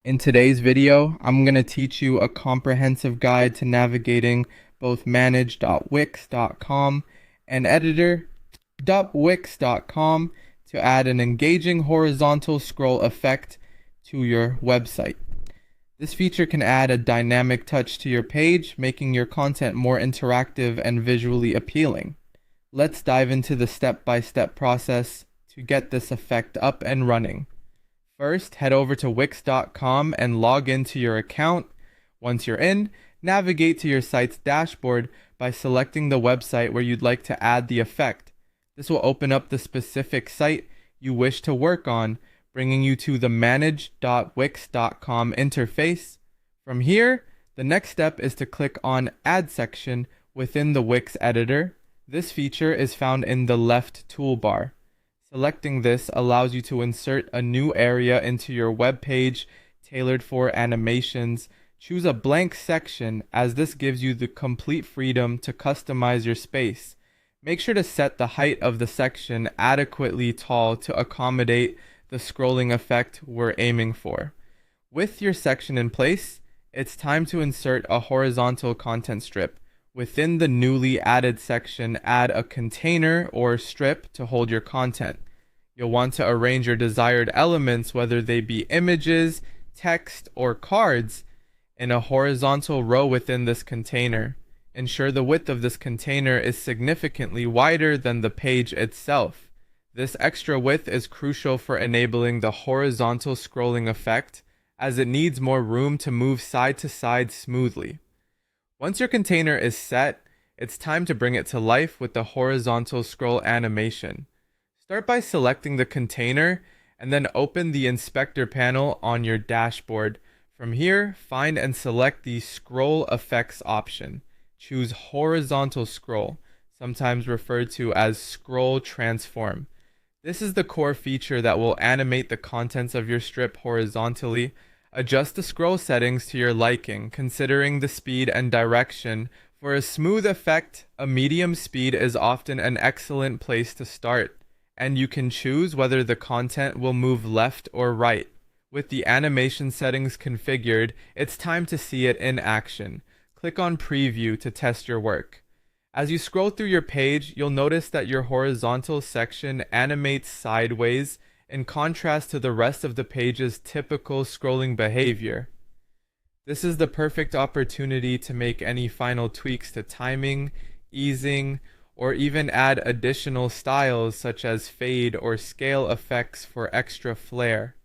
In today's video, I'm going to teach you a comprehensive guide to navigating both manage.wix.com and editor.wix.com to add an engaging horizontal scroll effect to your website. This feature can add a dynamic touch to your page, making your content more interactive and visually appealing. Let's dive into the step-by-step process to get this effect up and running. First, head over to wix.com and log into your account. Once you're in, navigate to your site's dashboard by selecting the website where you'd like to add the effect. This will open up the specific site you wish to work on, bringing you to the manage.wix.com interface. From here, the next step is to click on Add section within the Wix editor. This feature is found in the left toolbar. Selecting this allows you to insert a new area into your web page tailored for animations. Choose a blank section, as this gives you the complete freedom to customize your space. Make sure to set the height of the section adequately tall to accommodate the scrolling effect we're aiming for. With your section in place, it's time to insert a horizontal content strip. Within the newly added section, add a container or strip to hold your content. You'll want to arrange your desired elements, whether they be images, text, or cards, in a horizontal row within this container. Ensure the width of this container is significantly wider than the page itself. This extra width is crucial for enabling the horizontal scrolling effect, as it needs more room to move side to side smoothly. Once your container is set, it's time to bring it to life with the horizontal scroll animation. Start by selecting the container and then open the inspector panel on your dashboard. From here, find and select the Scroll Effects option. Choose Horizontal Scroll, sometimes referred to as Scroll Transform. This is the core feature that will animate the contents of your strip horizontally. Adjust the scroll settings to your liking, considering the speed and direction. For a smooth effect, a medium speed is often an excellent place to start, and you can choose whether the content will move left or right. With the animation settings configured, it's time to see it in action. Click on Preview to test your work. As you scroll through your page, you'll notice that your horizontal section animates sideways, in contrast to the rest of the page's typical scrolling behavior. This is the perfect opportunity to make any final tweaks to timing, easing, or even add additional styles such as fade or scale effects for extra flair.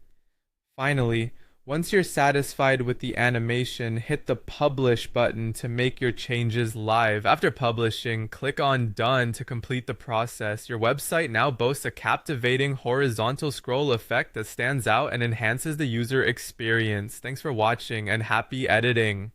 Finally, once you're satisfied with the animation, hit the Publish button to make your changes live. After publishing, click on Done to complete the process. Your website now boasts a captivating horizontal scroll effect that stands out and enhances the user experience. Thanks for watching and happy editing.